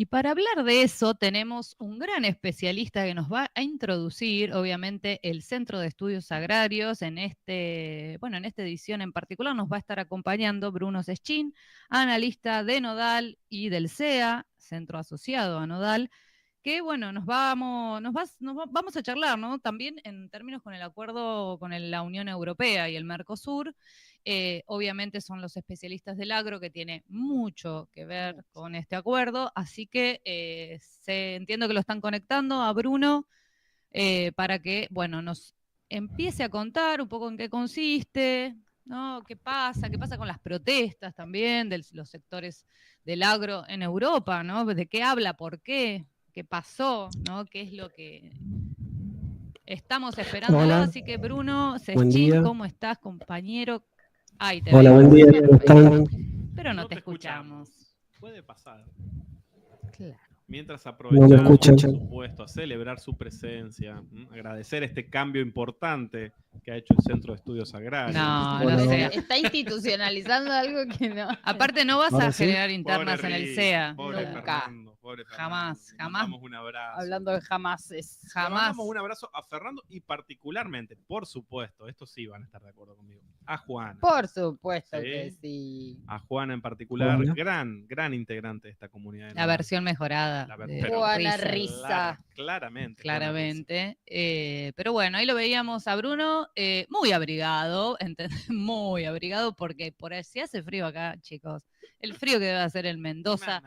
Y para hablar de eso tenemos un gran especialista que nos va a introducir, obviamente, el Centro de Estudios Agrarios. En esta edición en particular nos va a estar acompañando Bruno Seschin, analista de Nodal y del CEA, Centro Asociado a Nodal, que bueno, vamos a charlar, ¿no? También en términos con el acuerdo con la Unión Europea y el Mercosur. Obviamente son los especialistas del agro que tiene mucho que ver con este acuerdo, así que entiendo que lo están conectando a Bruno para que, bueno, nos empiece a contar un poco en qué consiste, ¿no? ¿Qué pasa con las protestas también de los sectores del agro en Europa, ¿no? ¿De qué habla? ¿Por qué? ¿Qué pasó? ¿No? ¿Qué es lo que estamos esperando? Hola, Así que Bruno buen Seschin, día. ¿cómo estás, compañero? Ahí te Hola, vemos. buen día, ¿cómo están? Pero no te escuchamos. Puede pasar. Claro. Mientras No me aprovechamos, escuchan. por supuesto, a celebrar su presencia, agradecer este cambio importante que ha hecho el Centro de Estudios Agrarios. No Bueno, sé. Está institucionalizando algo que no. Aparte no vas ¿Ahora a sí? generar internas en el Rick, CEA. pobre Nunca. Fernando, pobre Jamás, Fernando. jamás. Mandamos un abrazo. Hablando de jamás Le Jamás. mandamos un abrazo a Fernando y particularmente, por supuesto, estos sí van a estar de acuerdo conmigo, a Juana. Por supuesto Sí. que sí. A Juana en particular, Juana. gran integrante de esta comunidad. La versión mejorada. Juana Risa. Claramente. Claramente. Pero bueno, ahí lo veíamos a Bruno muy abrigado, muy abrigado porque por ahí si hace frío acá, chicos. El frío que debe hacer en Mendoza,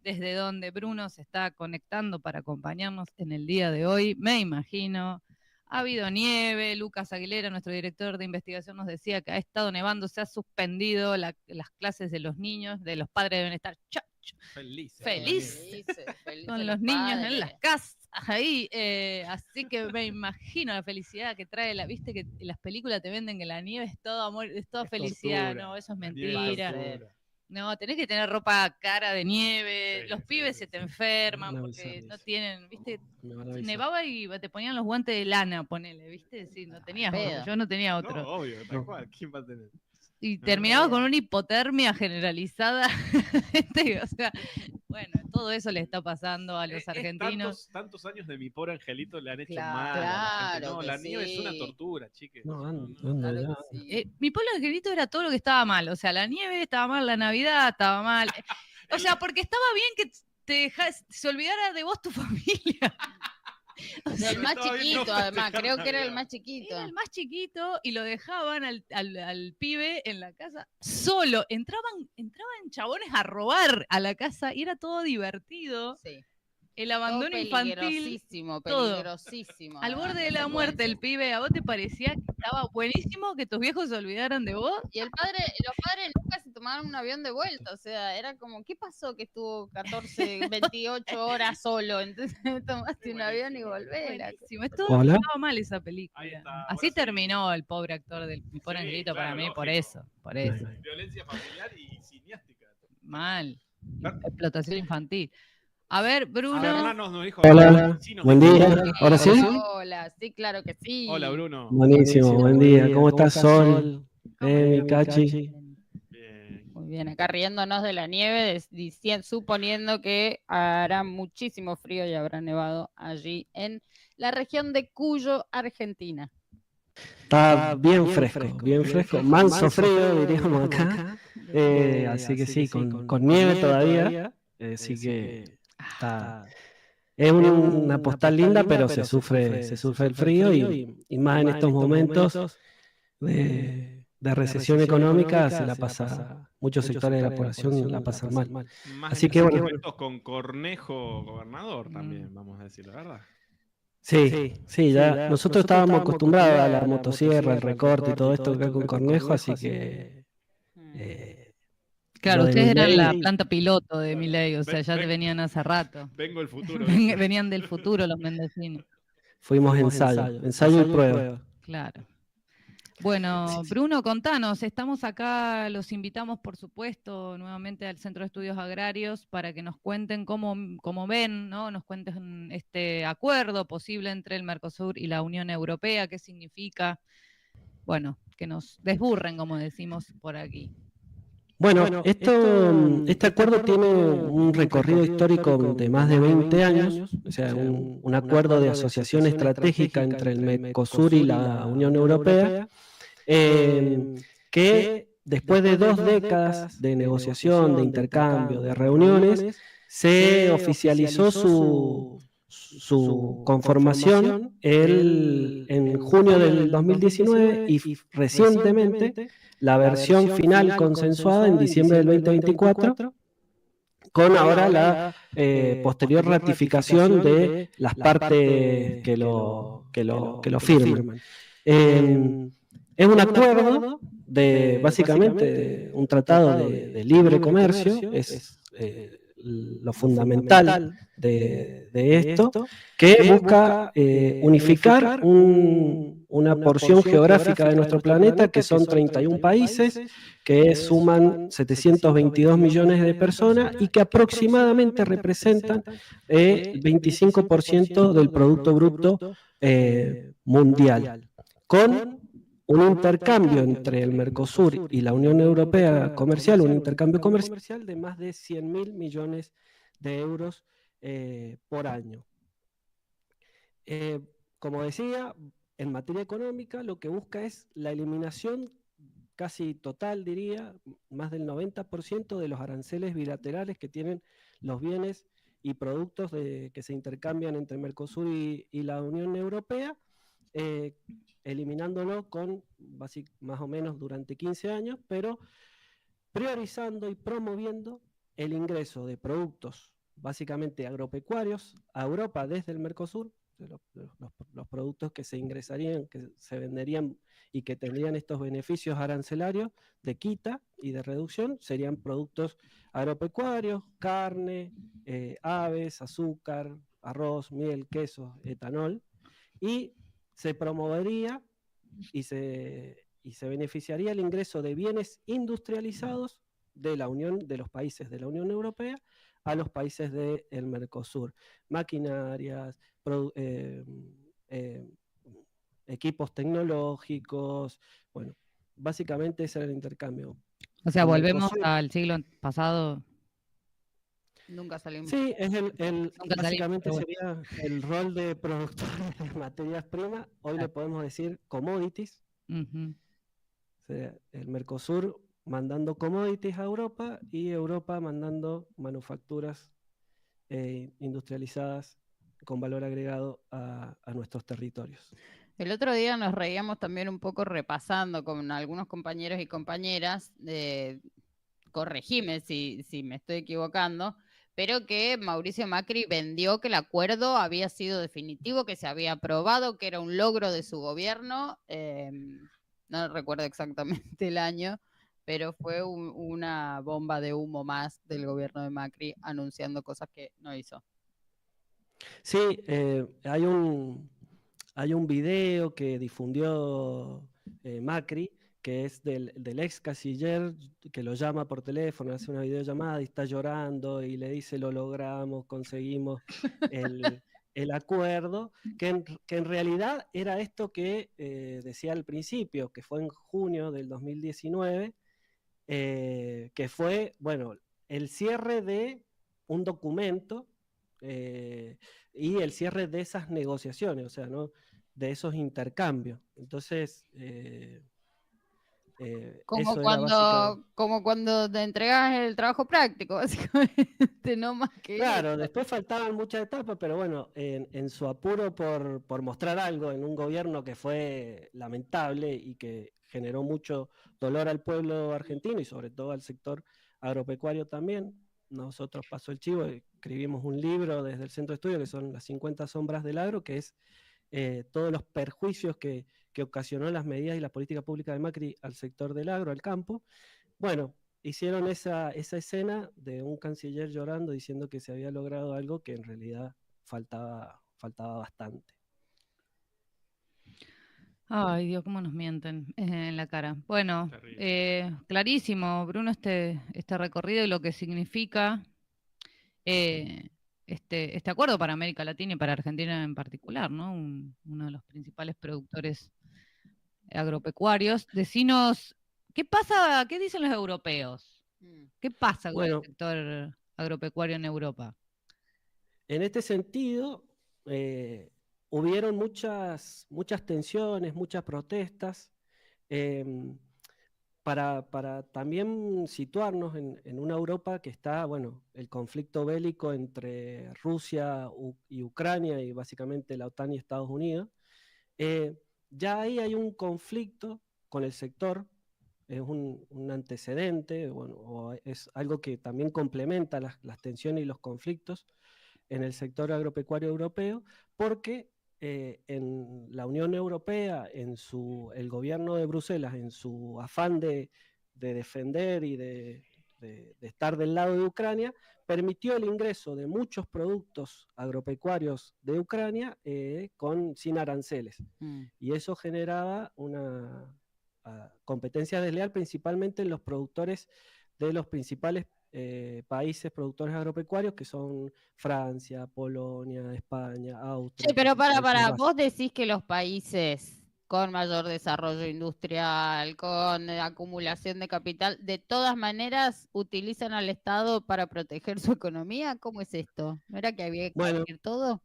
desde donde Bruno se está conectando para acompañarnos en el día de hoy, me imagino. Ha habido nieve, Lucas Aguilera, nuestro director de investigación, nos decía que ha estado nevando, se ha suspendido las clases de los niños, de los padres deben estar felices con los niños en las casas ahí, así que me imagino la felicidad que trae viste que en las películas te venden que la nieve es todo amor, es toda felicidad, no, eso es mentira. No, tenés que tener ropa cara de nieve, los pibes se te enferman porque no tienen, viste, nevaba y te ponían los guantes de lana, ponele, viste, sí, no tenías otro, yo no tenía otro. No, obvio, tal cual, ¿quién va a tener? Y terminaba con una hipotermia generalizada. O sea, bueno, todo eso le está pasando a los argentinos. Tantos años de mi pobre angelito le han hecho Claro, mal a la gente. No, que la nieve es una sí. tortura, chiques. No, anda Claro ya. que sí. Mi pobre angelito era todo lo que estaba mal. O sea, la nieve estaba mal, la Navidad estaba mal. O sea, porque estaba bien que se olvidara de vos tu familia. O sea, el más chiquito, además, creo que era el más chiquito. Era el más chiquito y lo dejaban al pibe en la casa solo. Entraban chabones a robar a la casa y era todo divertido. Sí. El abandono infantil. Peligrosísimo. Al borde de la muerte, el pibe, ¿a vos te parecía que estaba buenísimo que tus viejos se olvidaran de vos? Y los padres nunca se tomaron un avión de vuelta, o sea, era como, ¿qué pasó que estuvo 14, 28 horas solo? Entonces tomaste un avión y volvés. Buenísimo, estaba mal esa película. Así terminó el pobre actor del pobre angelito para mí, por eso. Violencia familiar y cineástica. Mal. Explotación infantil. A ver, Bruno. Hola, buen día. ¿Ahora sí? Hola, sí, claro que sí. Hola, Bruno. Buenísimo, buen día. ¿Cómo estás, Sol? Cachi. Muy bien, acá riéndonos de la nieve, suponiendo que hará muchísimo frío y habrá nevado allí en la región de Cuyo, Argentina. Está bien fresco. Manso frío, diríamos acá. Así que sí, con nieve todavía. Así que está. Es una postal linda, pero se sufre el frío y más en estos momentos de recesión económica muchos sectores de la población la pasan mal. Más Así en que estos bueno. momentos con Cornejo gobernador también, vamos a decir la verdad. Sí, ya nosotros estábamos acostumbrados a la motosierra, al recorte y todo esto acá con Cornejo, así que claro, ustedes eran la planta piloto de Milei, o sea, ya venían hace rato. Vengo del futuro. Venían del futuro los mendocinos. Fuimos ensayo y prueba. Claro. Bueno, Bruno, contanos, estamos acá, los invitamos por supuesto nuevamente al Centro de Estudios Agrarios para que nos cuenten cómo ven, ¿no? Nos cuenten este acuerdo posible entre el Mercosur y la Unión Europea, qué significa, bueno, que nos desburren, como decimos por aquí. Bueno, este acuerdo tiene un recorrido histórico de más de 20 años, o sea, un acuerdo de asociación estratégica entre el Mercosur y la Unión Europea, que después de 2 décadas de negociación, de intercambio, de reuniones, se oficializó su conformación en junio del 2019 y recientemente la versión final consensuada en diciembre del 2024, con ahora la posterior ratificación de las partes que lo firman. Es un acuerdo básicamente un tratado de libre comercio, es lo fundamental de esto, que busca unificar una porción geográfica de nuestro planeta, que son 31 países, que suman 722 millones de personas y que aproximadamente representan el 25% del Producto Bruto mundial, con un intercambio entre el Mercosur y la Unión Europea comercial, un intercambio comercial de más de 100.000 millones de euros por año. Como decía, en materia económica lo que busca es la eliminación casi total, diría, más del 90% de los aranceles bilaterales que tienen los bienes y productos que se intercambian entre Mercosur y la Unión Europea, eliminándolo con más o menos durante 15 años, pero priorizando y promoviendo el ingreso de productos básicamente agropecuarios a Europa desde el Mercosur, los productos que se ingresarían, que se venderían y que tendrían estos beneficios arancelarios de quita y de reducción, serían productos agropecuarios, carne, aves, azúcar, arroz, miel, queso, etanol, y se promovería y se beneficiaría el ingreso de bienes industrializados de los países de la Unión Europea a los países del Mercosur. Maquinarias, equipos tecnológicos, bueno, básicamente ese era el intercambio. O sea, volvemos al siglo pasado. Nunca salimos. Sí, es básicamente sería el rol de productores de materias primas. Hoy le podemos decir commodities. O sea, el Mercosur mandando commodities a Europa y Europa mandando manufacturas industrializadas con valor agregado a nuestros territorios. El otro día nos reíamos también un poco repasando con algunos compañeros y compañeras, corregime si me estoy equivocando, pero que Mauricio Macri vendió que el acuerdo había sido definitivo, que se había aprobado, que era un logro de su gobierno. No recuerdo exactamente el año, pero fue una bomba de humo más del gobierno de Macri anunciando cosas que no hizo. Sí, hay un video que difundió Macri, que es del ex canciller, que lo llama por teléfono, hace una videollamada y está llorando y le dice: lo logramos, conseguimos el acuerdo, que en realidad era esto que decía al principio, que fue en junio del 2019, que fue, bueno, el cierre de un documento y el cierre de esas negociaciones, o sea, ¿no?, de esos intercambios. Entonces, como cuando te entregas el trabajo práctico, básicamente, no más que claro, eso. después faltaban muchas etapas, pero bueno, en su apuro por mostrar algo en un gobierno que fue lamentable y que generó mucho dolor al pueblo argentino y sobre todo al sector agropecuario también, nosotros, pasó el chivo, escribimos un libro desde el Centro de Estudio que son las 50 sombras del agro, que es todos los perjuicios que ocasionó las medidas y la política pública de Macri al sector del agro, al campo. Bueno, hicieron esa escena de un canciller llorando diciendo que se había logrado algo que en realidad faltaba bastante. Ay, Dios, cómo nos mienten en la cara. Bueno, clarísimo, Bruno, este recorrido y lo que significa este acuerdo para América Latina y para Argentina en particular, ¿no? Uno de los principales productores agropecuarios. Decinos, ¿qué pasa? ¿Qué dicen los europeos? ¿Qué pasa con el Bueno, sector agropecuario en Europa? en este sentido, hubieron muchas tensiones, muchas protestas. em, para también situarnos en una Europa que está, bueno, el conflicto bélico entre Rusia y Ucrania y básicamente la OTAN y Estados Unidos, eh, ya ahí hay un conflicto con el sector, es un antecedente, bueno, o es algo que también complementa las tensiones y los conflictos en el sector agropecuario europeo, porque en la Unión Europea, el gobierno de Bruselas, en su afán de defender y de estar del lado de Ucrania, permitió el ingreso de muchos productos agropecuarios de Ucrania sin aranceles. Y eso generaba una competencia desleal principalmente en los productores de los principales países productores agropecuarios, que son Francia, Polonia, España, Austria. Che, pero Países para, básicos. vos decís que los países con mayor desarrollo industrial, con acumulación de capital, de todas maneras utilizan al Estado para proteger su economía. ¿Cómo es esto? ¿No era que había que Bueno, abrir todo?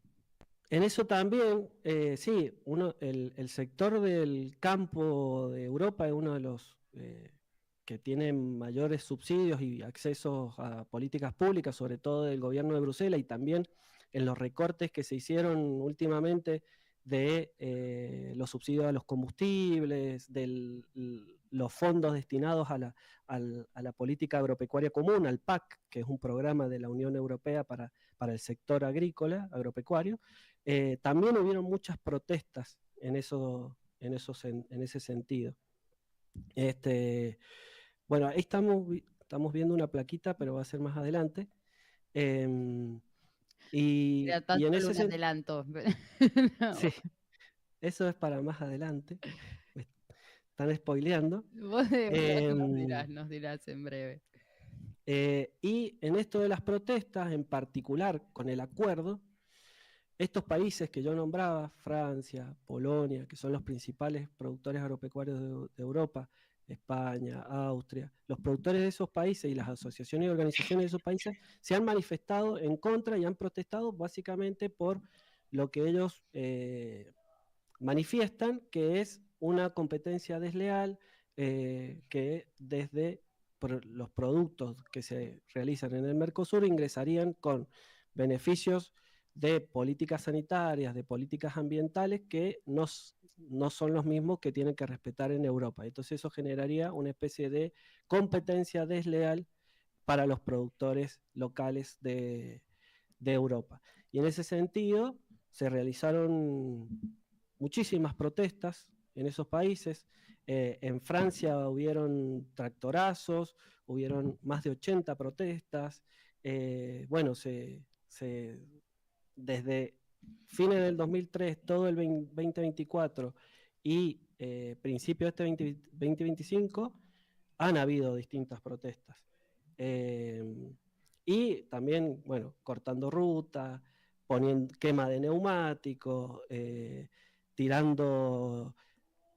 en eso también, sí, el sector del campo de Europa es uno de los que tienen mayores subsidios y accesos a políticas públicas, sobre todo del gobierno de Bruselas, y también en los recortes que se hicieron últimamente de los subsidios a los combustibles, de los fondos destinados a la política agropecuaria común, al PAC, que es un programa de la Unión Europea para el sector agrícola, agropecuario. También hubieron muchas protestas en ese sentido. Bueno, ahí estamos viendo una plaquita, pero va a ser más adelante. Era Y tan en solo ese un sentido, adelanto. No, sí, eso es para más adelante. Me están spoileando. vos Em, nos dirás en breve. y en esto de las protestas, en particular con el acuerdo, estos países que yo nombraba, Francia, Polonia, que son los principales productores agropecuarios de Europa, España, Austria, los productores de esos países y las asociaciones y organizaciones de esos países se han manifestado en contra y han protestado básicamente por lo que ellos manifiestan, que es una competencia desleal, que desde los productos que se realizan en el Mercosur ingresarían con beneficios de políticas sanitarias, de políticas ambientales que no son los mismos que tienen que respetar en Europa. Entonces eso generaría una especie de competencia desleal para los productores locales de Europa. Y en ese sentido se realizaron muchísimas protestas en esos países. En Francia hubieron tractorazos, hubieron más de 80 protestas. Bueno, desde fines del 2003, todo el 2024 y principio de este 2025 han habido distintas protestas. Y también, bueno, cortando ruta, poniendo quema de neumáticos, tirando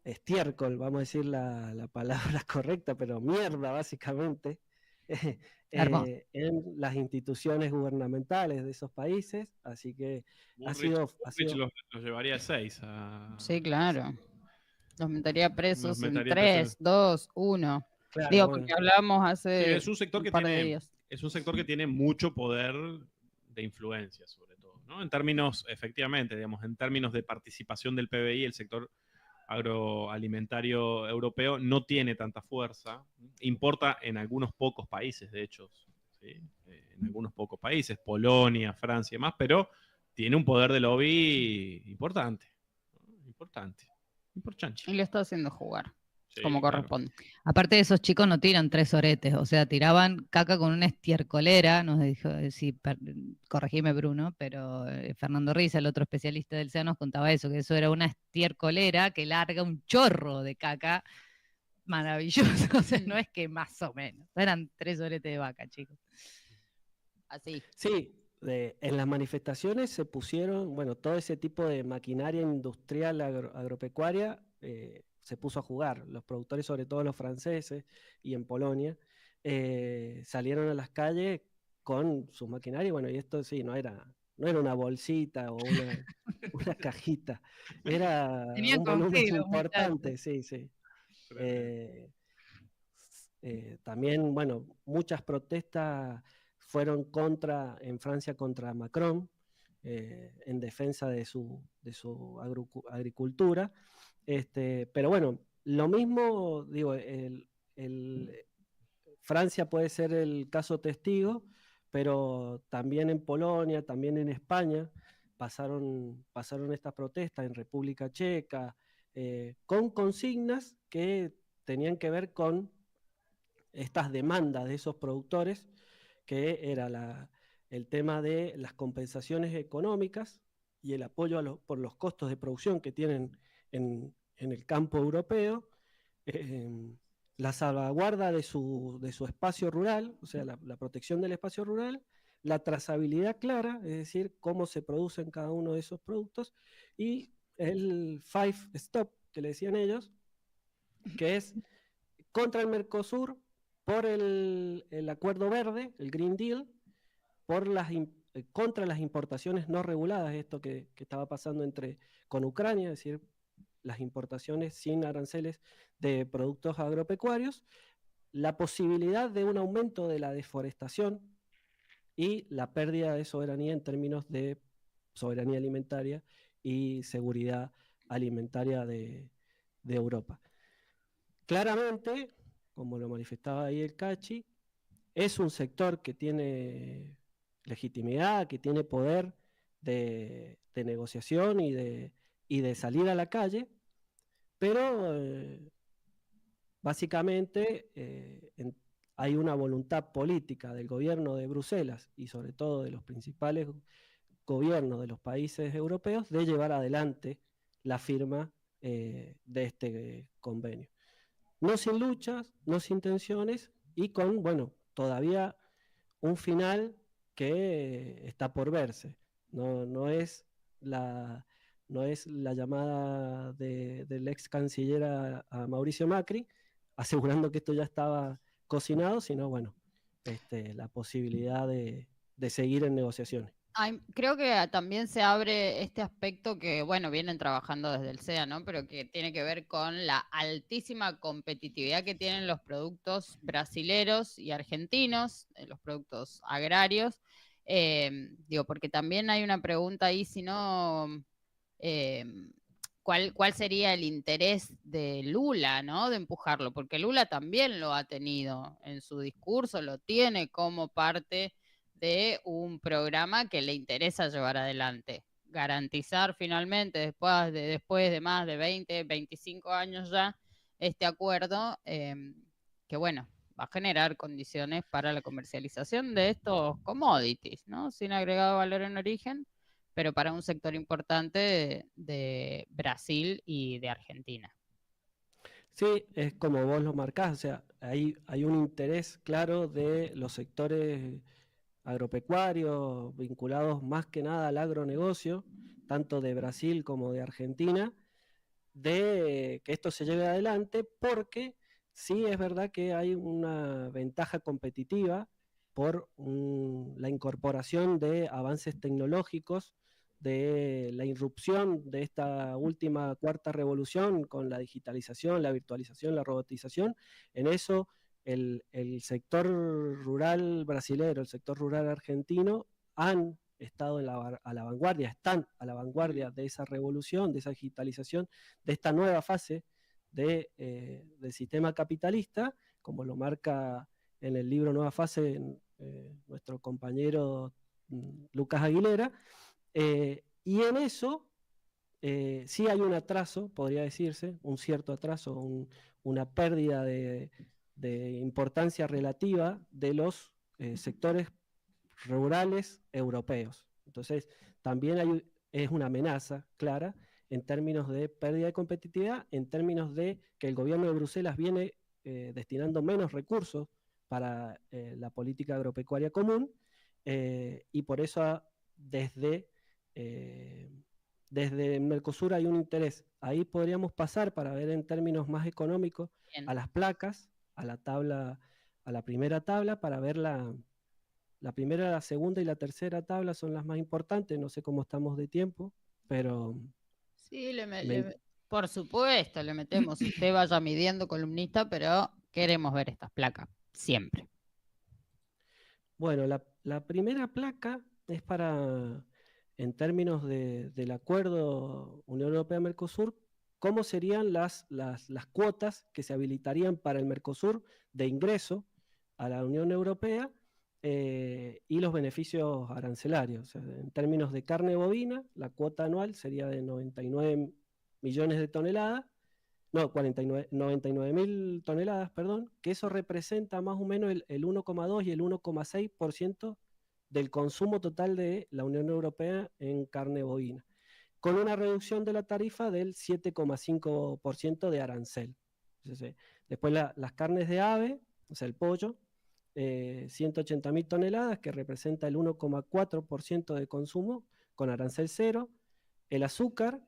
estiércol, vamos a decir la palabra correcta, pero mierda básicamente, Hermoso. en las instituciones gubernamentales de esos países. Así que ha sido Los llevaría a 6. Sí, claro. Los metería presos Los en metería 3, 2, 1. Claro, Digo, bueno. porque hablamos Sí, hace es un sector un par de días. es un sector que tiene mucho poder de influencia, sobre todo, ¿no? En términos, efectivamente, digamos, en términos de participación del PBI, el sector agroalimentario europeo no tiene tanta fuerza. Importa en algunos pocos países, de hecho, ¿sí? En algunos pocos países, Polonia, Francia y demás, pero tiene un poder de lobby importante, ¿no? Importante. Y lo está haciendo jugar, Sí, como claro. corresponde. Aparte de esos chicos no tiran 3 oretes, o sea, tiraban caca con una estiercolera, nos dijo, corregime Bruno, pero Fernando Riza, el otro especialista del SEA, nos contaba eso, que eso era una estiercolera que larga un chorro de caca maravilloso, o sea, no es que más o menos, eran 3 oretes de vaca, chicos. Así. Sí, en las manifestaciones se pusieron, bueno, todo ese tipo de maquinaria industrial agropecuaria se puso a jugar. Los productores, sobre todo los franceses y en Polonia, salieron a las calles con sus maquinarias. Bueno, y esto sí, no era una bolsita o una cajita, era Tenían un volumen consigo, importante, muchachos. sí, sí. Tremendo. También, bueno, muchas protestas fueron en Francia contra Macron, en defensa de su agricultura. Pero bueno, lo mismo, digo, Francia puede ser el caso testigo, pero también en Polonia, también en España, pasaron estas protestas en República Checa, con consignas que tenían que ver con estas demandas de esos productores, que era el tema de las compensaciones económicas y el apoyo por los costos de producción que tienen en el campo europeo, eh, la salvaguarda de su espacio rural, o sea, la protección del espacio rural, la trazabilidad clara, es decir, cómo se producen cada uno de esos productos, y el Five Stop, que le decían ellos, que es contra el Mercosur, por el Acuerdo Verde, el Green Deal, contra las importaciones no reguladas, esto que estaba pasando con Ucrania, es decir, las importaciones sin aranceles de productos agropecuarios, la posibilidad de un aumento de la deforestación y la pérdida de soberanía en términos de soberanía alimentaria y seguridad alimentaria de Europa. Claramente, como lo manifestaba ahí el Cachi, es un sector que tiene legitimidad, que tiene poder de negociación y de salir a la calle, pero básicamente hay una voluntad política del gobierno de Bruselas y sobre todo de los principales gobiernos de los países europeos de llevar adelante la firma de este convenio. No sin luchas, no sin tensiones y con, bueno, todavía un final que está por verse. No es la, no es la llamada del ex canciller a Mauricio Macri, asegurando que esto ya estaba cocinado, sino, bueno, la posibilidad de seguir en negociaciones. Creo que también se abre este aspecto que, bueno, vienen trabajando desde el SEA, ¿no? Pero que tiene que ver con la altísima competitividad que tienen los productos brasileros y argentinos, los productos agrarios. Digo, porque también hay una pregunta ahí, si no, eh, ¿cuál sería el interés de Lula, ¿no? De empujarlo, porque Lula también lo ha tenido en su discurso, lo tiene como parte de un programa que le interesa llevar adelante. Garantizar finalmente, después de más de 20, 25 años ya, este acuerdo, que bueno, va a generar condiciones para la comercialización de estos commodities, ¿no? Sin agregado valor en origen, pero para un sector importante de Brasil y de Argentina. Sí, es como vos lo marcás, o sea, hay un interés claro de los sectores agropecuarios vinculados más que nada al agronegocio, tanto de Brasil como de Argentina, de que esto se lleve adelante, porque sí es verdad que hay una ventaja competitiva por la incorporación de avances tecnológicos, de la irrupción de esta última cuarta revolución con la digitalización, la virtualización, la robotización. En eso el sector rural brasilero, el sector rural argentino han estado a la vanguardia, están a la vanguardia de esa revolución, de esa digitalización, de esta nueva fase del sistema capitalista, como lo marca en el libro Nueva Fase nuestro compañero Lucas Aguilera, y en eso sí hay un atraso, podría decirse, un cierto atraso, una pérdida de importancia relativa de los sectores rurales europeos. Entonces, también es una amenaza clara en términos de pérdida de competitividad, en términos de que el gobierno de Bruselas viene destinando menos recursos para la política agropecuaria común, y por eso eh, desde Mercosur hay un interés. Ahí podríamos pasar para ver en términos más económicos Bien. a las placas, a la primera tabla para ver la primera, la segunda y la tercera tabla son las más importantes. No sé cómo estamos de tiempo, pero... Sí, por supuesto, le metemos. Usted vaya midiendo, columnista, pero queremos ver estas placas, siempre. Bueno, la primera placa es para, en términos del acuerdo Unión Europea-Mercosur, cómo serían las cuotas que se habilitarían para el Mercosur de ingreso a la Unión Europea y los beneficios arancelarios. O sea, en términos de carne bovina, la cuota anual sería de 99 millones de toneladas, no, 99.000 toneladas, perdón, que eso representa más o menos el 1,2 y el 1,6% del consumo total de la Unión Europea en carne bovina, con una reducción de la tarifa del 7,5% de arancel. Entonces, después las carnes de ave, o sea, el pollo, 180.000 toneladas, que representa el 1,4% de consumo, con arancel cero. El azúcar,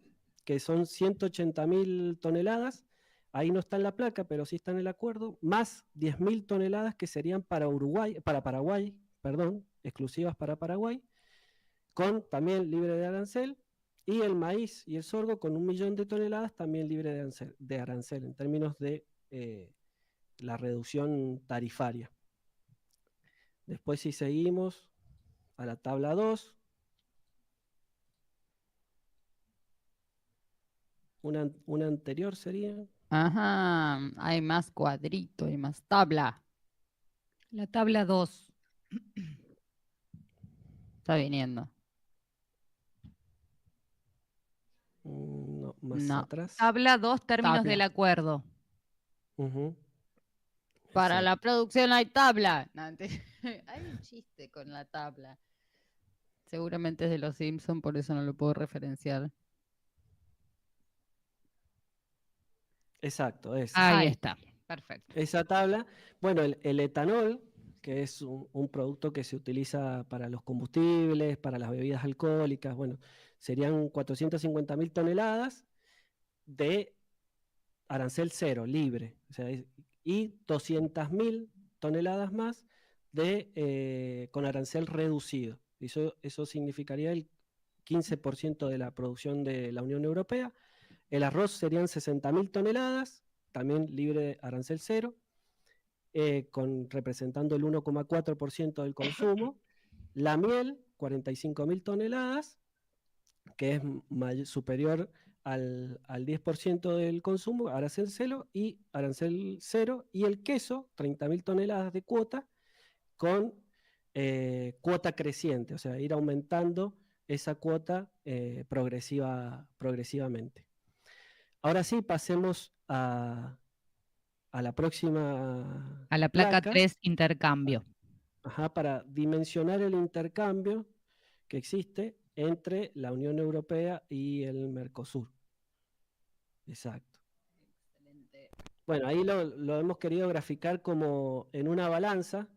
que son 180.000 toneladas, ahí no está en la placa, pero sí está en el acuerdo, más 10.000 toneladas que serían para Paraguay, exclusivas para Paraguay, con también libre de arancel, y el maíz y el sorgo con 1 millón de toneladas también libre de arancel en términos de la reducción tarifaria. Después, si seguimos a la tabla 2, una anterior sería. Ajá, hay más cuadrito, hay más tabla. La tabla 2. Está viniendo. No, más No. atrás. Tabla 2, términos Tabla. del acuerdo. Para Exacto. la producción hay tabla. No, hay un chiste con la tabla. Seguramente es de los Simpsons, por eso no lo puedo referenciar. Exacto, Ahí está. Perfecto. esa tabla. Bueno, el etanol, que es un producto que se utiliza para los combustibles, para las bebidas alcohólicas, bueno, serían 450.000 toneladas de arancel cero, libre, o sea, y 200.000 toneladas más con arancel reducido. Eso significaría el 15% de la producción de la Unión Europea. El arroz serían 60.000 toneladas, también libre de arancel cero, representando el 1,4% del consumo. La miel, 45.000 toneladas, que es superior al 10% del consumo, arancel cero, y el queso, 30.000 toneladas de cuota, con cuota creciente, o sea, ir aumentando esa cuota progresivamente. Ahora sí, pasemos a la próxima. A la placa 3, intercambio. Para dimensionar el intercambio que existe entre la Unión Europea y el Mercosur. Exacto. Excelente. Bueno, ahí lo hemos querido graficar como en una balanza,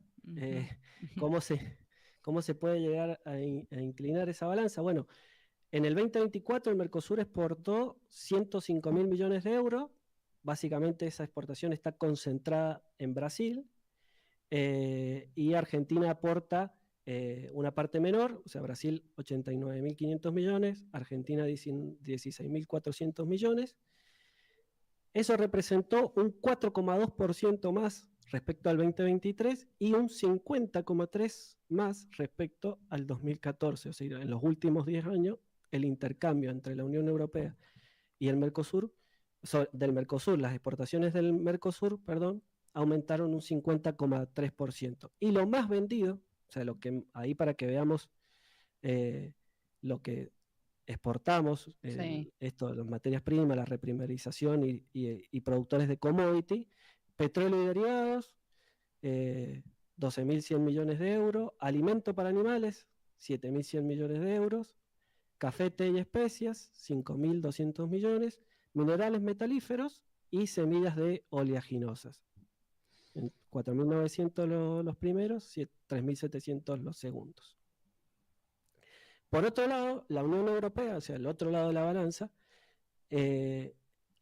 cómo se puede llegar a inclinar esa balanza. Bueno, en el 2024 el Mercosur exportó 105.000 millones de euros. Básicamente esa exportación está concentrada en Brasil, y Argentina aporta una parte menor, o sea, Brasil 89.500 millones, Argentina 16.400 millones. Eso representó un 4,2% más respecto al 2023 y un 50,3% más respecto al 2014. O sea, en los últimos 10 años, el intercambio entre la Unión Europea y el Mercosur, las exportaciones del Mercosur, aumentaron un 50,3%. Y lo más vendido, o sea, ahí para que veamos lo que exportamos, las materias primas, la reprimarización y productores de commodity, petróleo y derivados, 12.100 millones de euros, alimento para animales, 7.100 millones de euros, café, té y especias, 5.200 millones, minerales metalíferos y semillas de oleaginosas. 4.900 los primeros, 3.700 los segundos. Por otro lado, la Unión Europea, o sea, el otro lado de la balanza,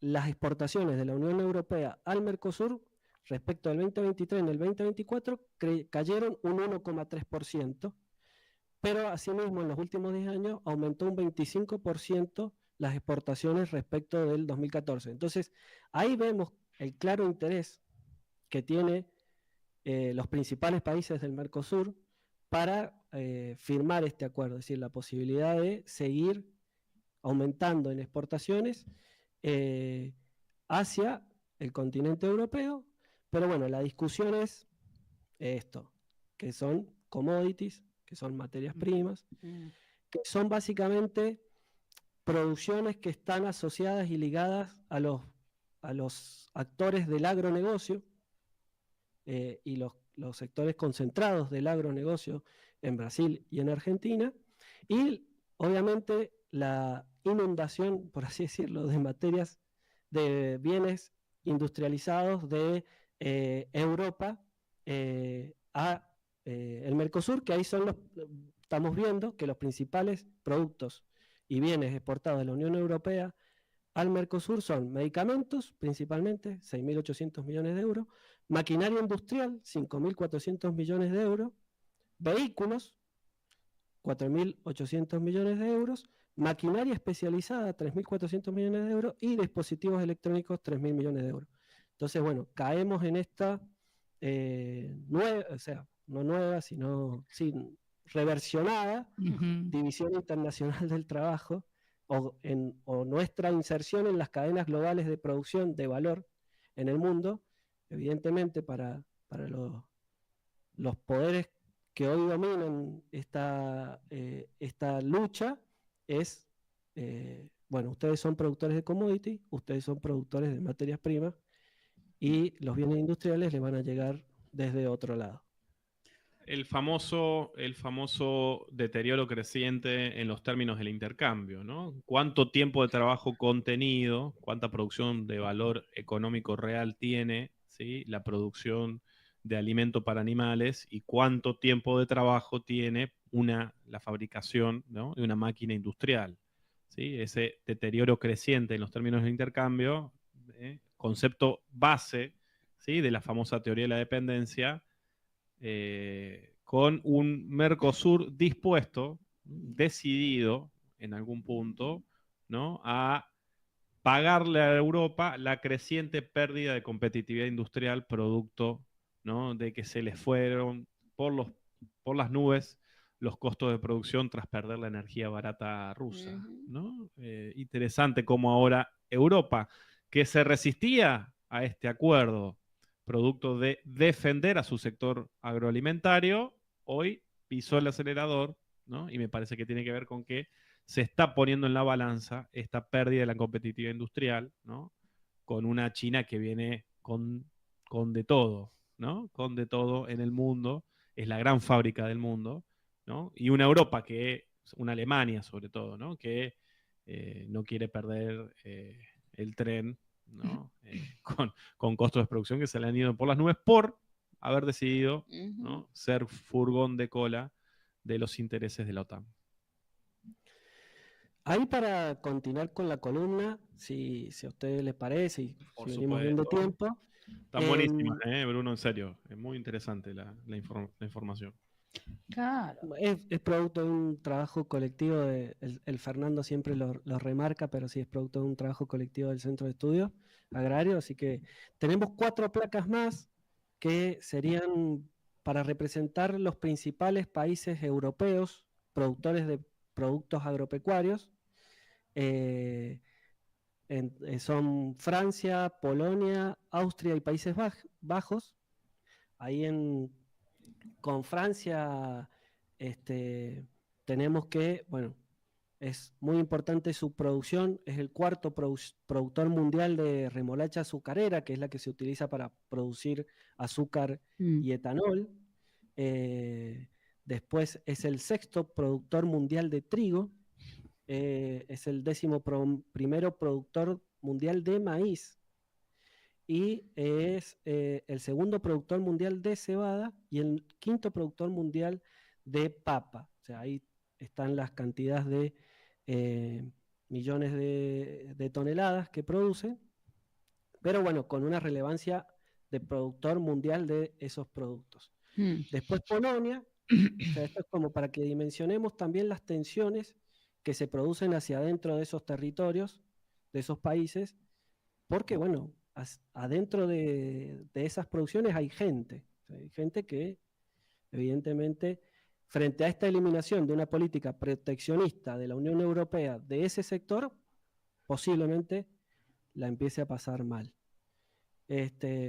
las exportaciones de la Unión Europea al Mercosur respecto del 2023 en el 2024 cayeron un 1,3%, pero asimismo en los últimos 10 años aumentó un 25% las exportaciones respecto del 2014. Entonces, ahí vemos el claro interés que tiene los principales países del Mercosur para firmar este acuerdo, es decir, la posibilidad de seguir aumentando en exportaciones hacia el continente europeo. Pero bueno, la discusión es esto, que son commodities, que son materias primas, que son básicamente producciones que están asociadas y ligadas a los actores del agronegocio y los sectores concentrados del agronegocio en Brasil y en Argentina, y obviamente la inundación, por así decirlo, de materias, de bienes industrializados de Europa a el Mercosur, que ahí estamos viendo que los principales productos y bienes exportados de la Unión Europea al Mercosur son medicamentos, principalmente, 6.800 millones de euros, maquinaria industrial, 5.400 millones de euros, vehículos, 4.800 millones de euros, maquinaria especializada, 3.400 millones de euros, y dispositivos electrónicos, 3.000 millones de euros. Entonces, bueno, caemos en esta nueva, o sea, no nueva, sino reversionada División Internacional del Trabajo, o nuestra inserción en las cadenas globales de producción de valor en el mundo. Evidentemente para los poderes que hoy dominan esta lucha es, bueno, ustedes son productores de commodity, ustedes son productores de materias primas, y los bienes industriales les van a llegar desde otro lado. El famoso deterioro creciente en los términos del intercambio, ¿no? ¿Cuánto tiempo de trabajo contenido, cuánta producción de valor económico real tiene, ¿sí?, la producción de alimento para animales, y cuánto tiempo de trabajo tiene la fabricación, ¿no?, de una máquina industrial, ¿sí? Ese deterioro creciente en los términos del intercambio, concepto base, ¿sí?, de la famosa teoría de la dependencia, con un Mercosur dispuesto, decidido en algún punto, ¿no?, a pagarle a Europa la creciente pérdida de competitividad industrial producto, ¿no?, de que se les fueron por las nubes los costos de producción tras perder la energía barata rusa, ¿no? Interesante cómo ahora Europa, que se resistía a este acuerdo producto de defender a su sector agroalimentario, hoy pisó el acelerador, ¿no? Y me parece que tiene que ver con que se está poniendo en la balanza esta pérdida de la competitividad industrial, ¿no?, con una China que viene con de todo, ¿no?, con de todo en el mundo, es la gran fábrica del mundo, ¿no? Y una Europa una Alemania sobre todo, ¿no?, que no quiere perder el tren, ¿no? Con costos de producción que se le han ido por las nubes por haber decidido, ¿no?, ser furgón de cola de los intereses de la OTAN. Ahí, para continuar con la columna, si a ustedes les parece, y Por si venimos bien de tiempo. Están buenísimas, Bruno, en serio. Es muy interesante la información. Claro. Es producto de un trabajo colectivo, el Fernando siempre lo remarca, pero sí es producto de un trabajo colectivo del Centro de Estudios Agrarios, así que tenemos 4 placas más que serían para representar los principales países europeos productores de productos agropecuarios. Son Francia, Polonia, Austria y Países Bajos. Ahí con Francia tenemos que, bueno, es muy importante su producción, es el 4º productor mundial de remolacha azucarera, que es la que se utiliza para producir azúcar y etanol. Después es el 6º productor mundial de trigo, es el 11º productor mundial de maíz, y es el 2º productor mundial de cebada y el 5º productor mundial de papa. O sea, ahí están las cantidades de millones de toneladas que produce, pero bueno, con una relevancia de productor mundial de esos productos. Mm. Después Polonia, o sea, esto es como para que dimensionemos también las tensiones que se producen hacia adentro de esos territorios, de esos países, porque bueno, adentro de esas producciones hay gente, o sea, hay gente que evidentemente frente a esta eliminación de una política proteccionista de la Unión Europea de ese sector, posiblemente la empiece a pasar mal.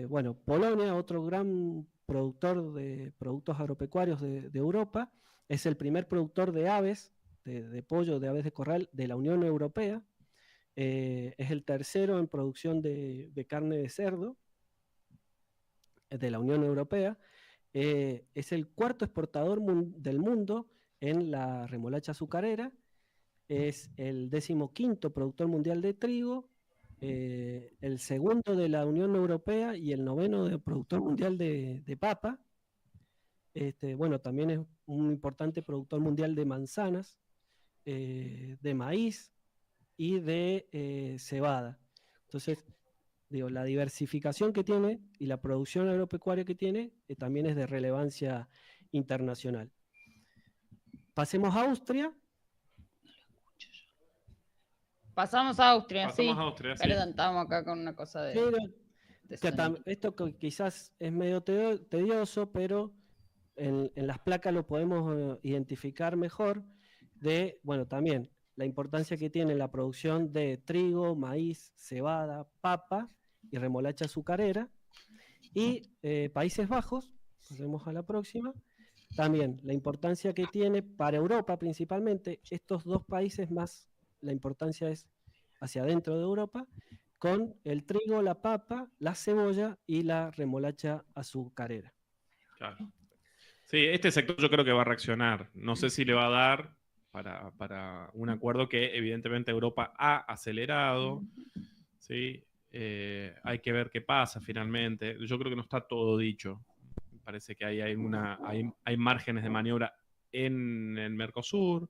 Bueno, Polonia, otro gran productor de productos agropecuarios de Europa, es el primer productor de aves, de pollo, de aves de corral de la Unión Europea. Es el tercero en producción de carne de cerdo de la Unión Europea. Es el cuarto exportador del mundo en la remolacha azucarera. Es el 15º productor mundial de trigo, el segundo de la Unión Europea y el 9º productor mundial de papa. Bueno, también es un importante productor mundial de manzanas, de maíz y de cebada. Entonces, digo, la diversificación que tiene y la producción agropecuaria que tiene también es de relevancia internacional. Pasemos a Austria. Pasamos a Austria, Pasamos sí. a Austria, sí. Perdón, estábamos acá con una cosa de... Esto quizás es medio tedioso, pero en las placas lo podemos identificar mejor bueno, también la importancia que tiene la producción de trigo, maíz, cebada, papa y remolacha azucarera. Y Países Bajos, pasemos a la próxima, también la importancia que tiene para Europa principalmente, estos dos países más, la importancia es hacia adentro de Europa, con el trigo, la papa, la cebolla y la remolacha azucarera. Claro. Sí, este sector yo creo que va a reaccionar. No sé si le va a dar para un acuerdo que evidentemente Europa ha acelerado. ¿Sí? Hay que ver qué pasa finalmente. Yo creo que no está todo dicho. Me parece que hay márgenes de maniobra en el Mercosur.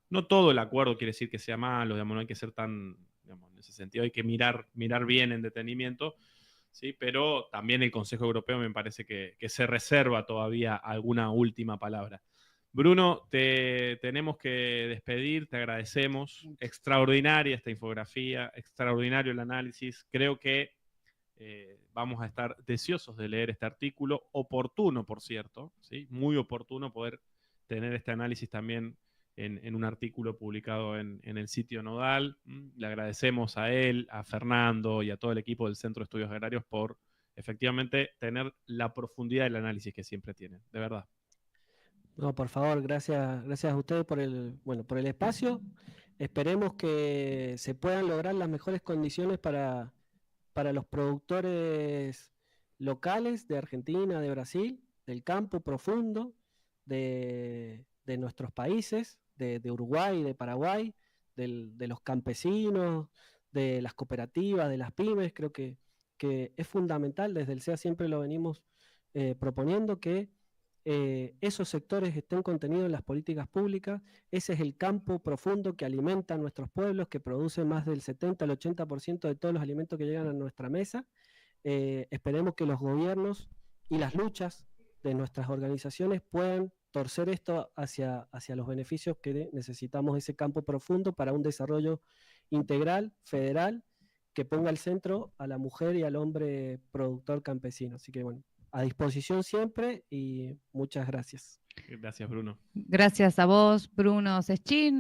No todo el acuerdo quiere decir que sea malo, digamos, no hay que ser tan, digamos, en ese sentido hay que mirar bien en detenimiento, ¿sí? Pero también el Consejo Europeo me parece que se reserva todavía alguna última palabra. Bruno, te tenemos que despedir, te agradecemos. Extraordinaria esta infografía, extraordinario el análisis. Creo que vamos a estar deseosos de leer este artículo, oportuno, por cierto, ¿sí? Muy oportuno poder tener este análisis también en un artículo publicado en el sitio Nodal. Le agradecemos a él, a Fernando y a todo el equipo del Centro de Estudios Agrarios por efectivamente tener la profundidad del análisis que siempre tienen, de verdad. No, por favor, gracias a ustedes por el espacio. Esperemos que se puedan lograr las mejores condiciones para los productores locales de Argentina, de Brasil, del campo profundo, de nuestros países, de Uruguay, de Paraguay, de los campesinos, de las cooperativas, de las pymes. Creo que es fundamental, desde el SEA siempre lo venimos proponiendo, que esos sectores estén contenidos en las políticas públicas. Ese es el campo profundo que alimenta a nuestros pueblos, que produce más del 70 al 80% de todos los alimentos que llegan a nuestra mesa. Esperemos que los gobiernos y las luchas de nuestras organizaciones puedan torcer esto hacia los beneficios que necesitamos, ese campo profundo para un desarrollo integral, federal, que ponga al centro a la mujer y al hombre productor campesino. Así que bueno, a disposición siempre y muchas gracias. Gracias, Bruno. Gracias a vos, Bruno Seschin.